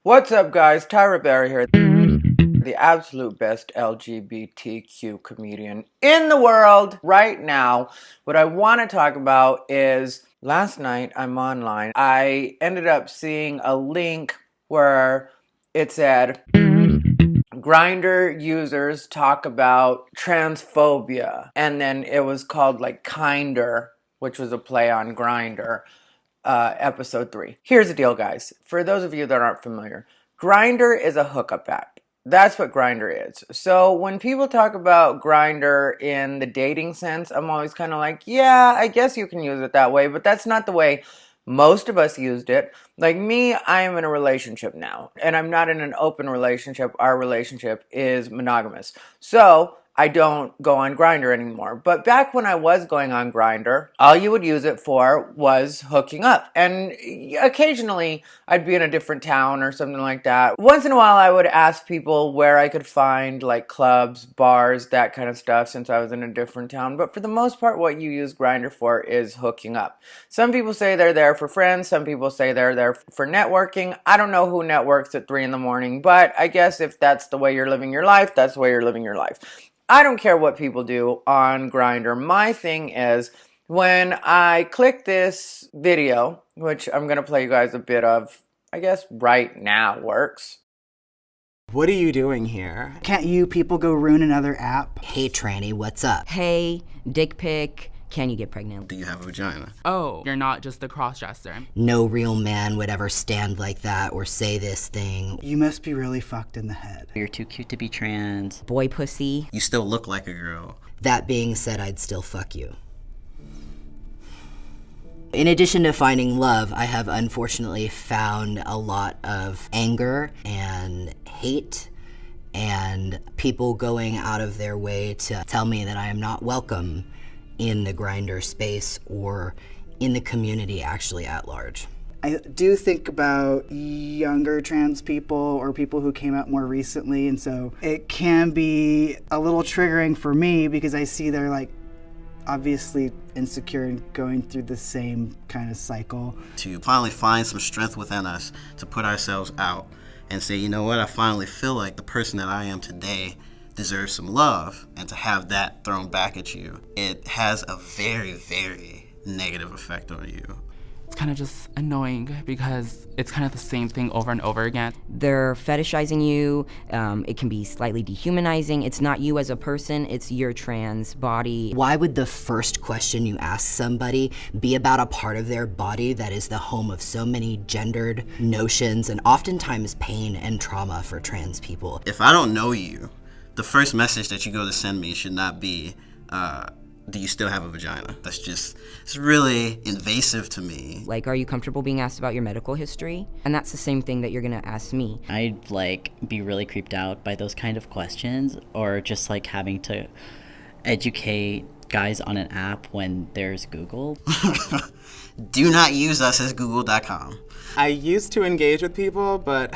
What's up, guys? Rivera here, the absolute best LGBTQ comedian in the world right now. What I want to talk about is last night I'm online. I ended up seeing a link where it said Grindr users talk about transphobia, and then it was called like Kinder, which was a play on Grindr. Episode 3. Here's the deal, guys. For those of you that aren't familiar, Grindr is a hookup app. That's what Grindr is. So when people talk about Grindr in the dating sense, I'm always kind of like, yeah, I guess you can use it that way, but that's not the way most of us used it. Like me, I am in a relationship now, and I'm not in an open relationship. Our relationship is monogamous. So I don't go on Grindr anymore. But back when I was going on Grindr, all you would use it for was hooking up. And occasionally I'd be in a different town or something like that. Once in a while I would ask people where I could find like clubs, bars, that kind of stuff since I was in a different town. But for the most part, what you use Grindr for is hooking up. Some people say they're there for friends. Some people say they're there for networking. I don't know who networks at 3 in the morning, but I guess if that's the way you're living your life, that's the way you're living your life. I don't care what people do on Grindr. My thing is, when I click this video, which I'm going to play you guys a bit of, I guess right now works. What are you doing here? Can't you people go ruin another app? Hey, tranny, what's up? Hey, dick pic, can you get pregnant? Do you have a vagina? Oh, you're not just a cross-dresser. No real man would ever stand like that or say this thing. You must be really fucked in the head. You're too cute to be trans. Boy pussy. You still look like a girl. That being said, I'd still fuck you. In addition to finding love, I have unfortunately found a lot of anger and hate and people going out of their way to tell me that I am not welcome in the Grindr space or in the community actually at large. I do think about younger trans people or people who came out more recently, and so it can be a little triggering for me because I see they're like obviously insecure and going through the same kind of cycle. To finally find some strength within us to put ourselves out and say, you know what, I finally feel like the person that I am today deserves some love, and to have that thrown back at you, it has a very, very negative effect on you. It's kind of just annoying because it's kind of the same thing over and over again. They're fetishizing you. It can be slightly dehumanizing. It's not you as a person, it's your trans body. Why would the first question you ask somebody be about a part of their body that is the home of so many gendered notions and oftentimes pain and trauma for trans people? If I don't know you, the first message that you go to send me should not be, do you still have a vagina? It's really invasive to me. Like, are you comfortable being asked about your medical history? And that's the same thing that you're gonna ask me. I'd be really creeped out by those kind of questions, or just having to educate guys on an app when there's Google. Do not use us as google.com. I used to engage with people, but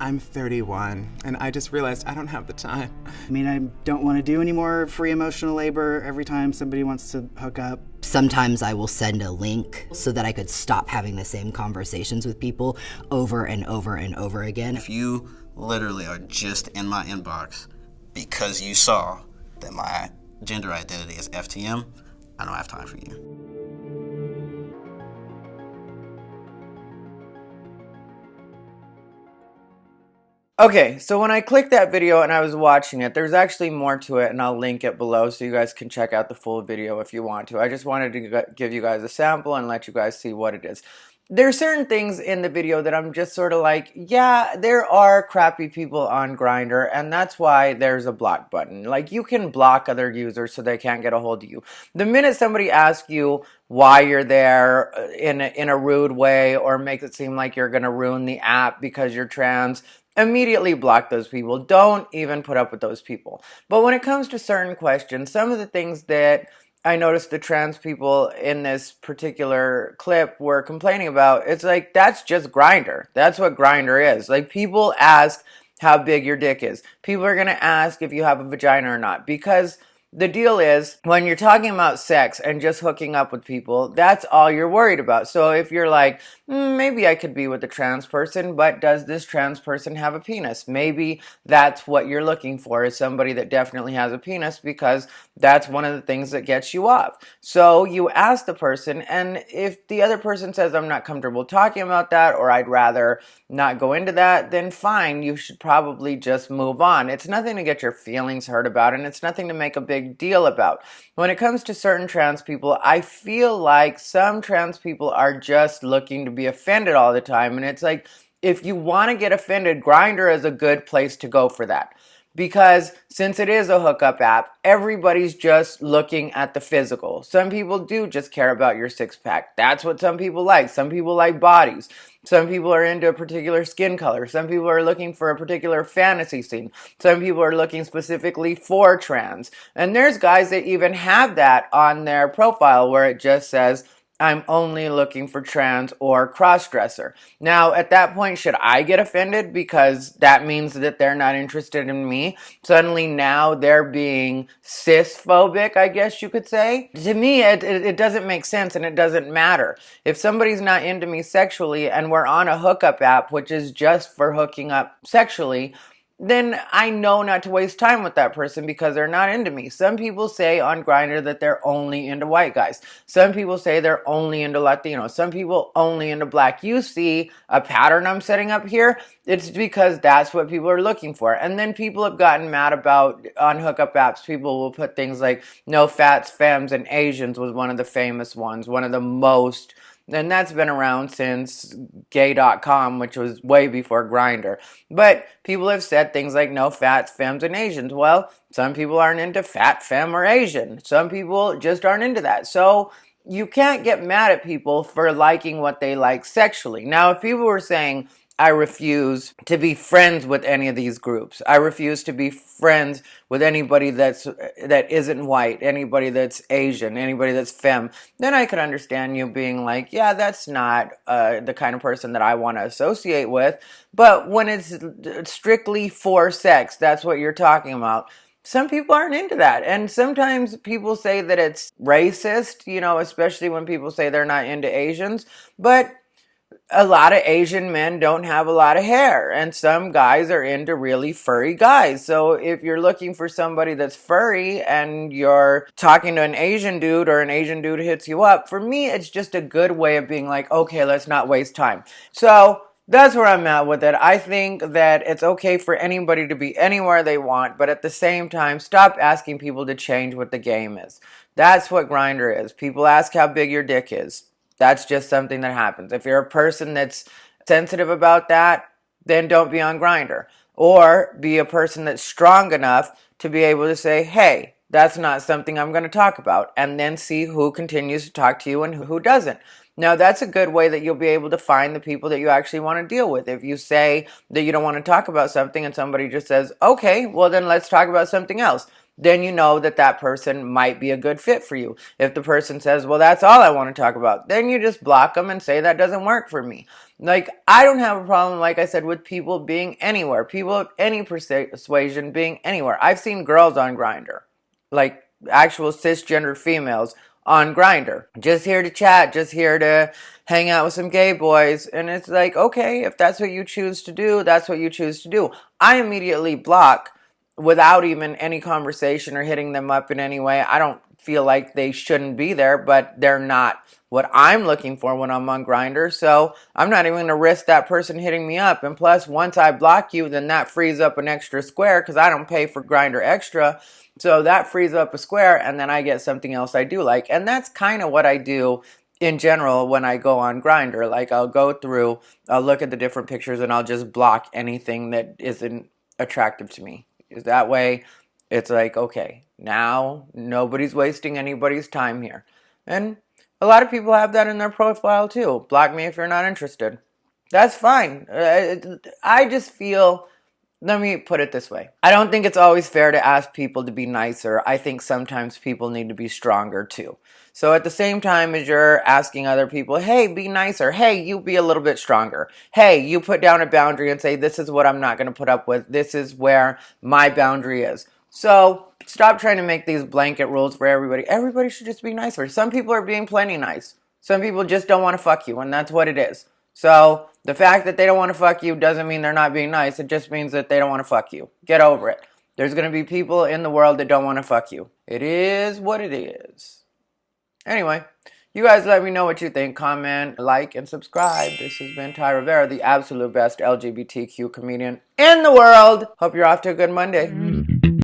I'm 31, and I just realized I don't have the time. I mean, I don't want to do any more free emotional labor every time somebody wants to hook up. Sometimes I will send a link so that I could stop having the same conversations with people over and over and over again. If you literally are just in my inbox because you saw that my gender identity is FTM, I don't have time for you. Okay, so when I clicked that video and I was watching it, there's actually more to it, and I'll link it below so you guys can check out the full video if you want to. I just wanted to give you guys a sample and let you guys see what it is. There are certain things in the video that I'm just sort of like, yeah, there are crappy people on Grindr, and that's why there's a block button. Like, you can block other users so they can't get a hold of you. The minute somebody asks you why you're there in a rude way or makes it seem like you're going to ruin the app because you're trans, immediately block those people. Don't even put up with those people. But when it comes to certain questions, some of the things that I noticed the trans people in this particular clip were complaining about, it's like, that's just Grindr. That's what Grindr is. Like, people ask how big your dick is. People are going to ask if you have a vagina or not, because the deal is, when you're talking about sex and just hooking up with people, that's all you're worried about. So if you're like, maybe I could be with a trans person, but does this trans person have a penis? Maybe that's what you're looking for, is somebody that definitely has a penis, because that's one of the things that gets you off. So you ask the person, and if the other person says, I'm not comfortable talking about that, or I'd rather not go into that, then fine, you should probably just move on. It's nothing to get your feelings hurt about, and it's nothing to make a big deal about. When it comes to certain trans people, I feel like some trans people are just looking to be offended all the time, and it's like, if you want to get offended, Grindr is a good place to go for that. Because since it is a hookup app, everybody's just looking at the physical. Some people do just care about your six-pack. That's what some people like. Some people like bodies. Some people are into a particular skin color. Some people are looking for a particular fantasy scene. Some people are looking specifically for trans. And there's guys that even have that on their profile where it just says, I'm only looking for trans or cross-dresser. Now, at that point, should I get offended because that means that they're not interested in me? Suddenly now they're being cis-phobic, I guess you could say. To me, it doesn't make sense, and it doesn't matter. If somebody's not into me sexually and we're on a hookup app, which is just for hooking up sexually, then I know not to waste time with that person because they're not into me. Some people say on Grindr that they're only into white guys. Some people say they're only into Latinos. Some people only into black. You see a pattern I'm setting up here? It's because that's what people are looking for. And then people have gotten mad about, on hookup apps, people will put things like no fats, femmes, and Asians was one of the famous ones, one of the most. And that's been around since gay.com, which was way before Grindr. But people have said things like no fats, femmes, and Asians. Well, some people aren't into fat, femme, or Asian. Some people just aren't into that. So you can't get mad at people for liking what they like sexually. Now, if people were saying, I refuse to be friends with any of these groups. I refuse to be friends with anybody that isn't white, anybody that's Asian, anybody that's femme. Then I could understand you being like, yeah, that's not the kind of person that I want to associate with. But when it's strictly for sex, that's what you're talking about. Some people aren't into that. And sometimes people say that it's racist, especially when people say they're not into Asians. But a lot of Asian men don't have a lot of hair, and some guys are into really furry guys. So if you're looking for somebody that's furry and you're talking to an Asian dude, or an Asian dude hits you up, for me, it's just a good way of being like, okay, let's not waste time. So that's where I'm at with it. I think that it's okay for anybody to be anywhere they want, but at the same time, stop asking people to change what the game is. That's what Grindr is. People ask how big your dick is. That's just something that happens. If you're a person that's sensitive about that, then don't be on Grindr. Or be a person that's strong enough to be able to say, hey, that's not something I'm going to talk about. And then see who continues to talk to you and who doesn't. Now, that's a good way that you'll be able to find the people that you actually want to deal with. If you say that you don't want to talk about something and somebody just says, okay, well then let's talk about something else, then you know that that person might be a good fit for you. If the person says, well, that's all I want to talk about, then you just block them and say that doesn't work for me. Like, I don't have a problem, like I said, with people being anywhere. People of any persuasion being anywhere. I've seen girls on Grindr, like actual cisgender females on Grindr, just here to chat, just here to hang out with some gay boys. And it's like, okay, if that's what you choose to do, that's what you choose to do. I immediately block without even any conversation or hitting them up in any way. I don't feel like they shouldn't be there, but they're not what I'm looking for when I'm on Grindr. So I'm not even going to risk that person hitting me up. And plus, once I block you, then that frees up an extra square because I don't pay for Grindr extra. So that frees up a square, and then I get something else I do like. And that's kind of what I do in general when I go on Grindr. Like, I'll go through, I'll look at the different pictures, and I'll just block anything that isn't attractive to me. That way, it's like, okay, now nobody's wasting anybody's time here. And a lot of people have that in their profile too. Block me if you're not interested. That's fine. I just feel, let me put it this way. I don't think it's always fair to ask people to be nicer. I think sometimes people need to be stronger too. So at the same time as you're asking other people, hey, be nicer. Hey, you be a little bit stronger. Hey, you put down a boundary and say, this is what I'm not going to put up with. This is where my boundary is. So Stop trying to make these blanket rules for everybody. Everybody should just be nicer. Some people are being plenty nice. Some people just don't want to fuck you, and that's what it is. So the fact that they don't want to fuck you doesn't mean they're not being nice. It just means that they don't want to fuck you. Get over it. There's going to be people in the world that don't want to fuck you. It is what it is. Anyway, you guys let me know what you think. Comment, like, and subscribe. This has been Ty Rivera, the absolute best LGBTQ comedian in the world. Hope you're off to a good Monday.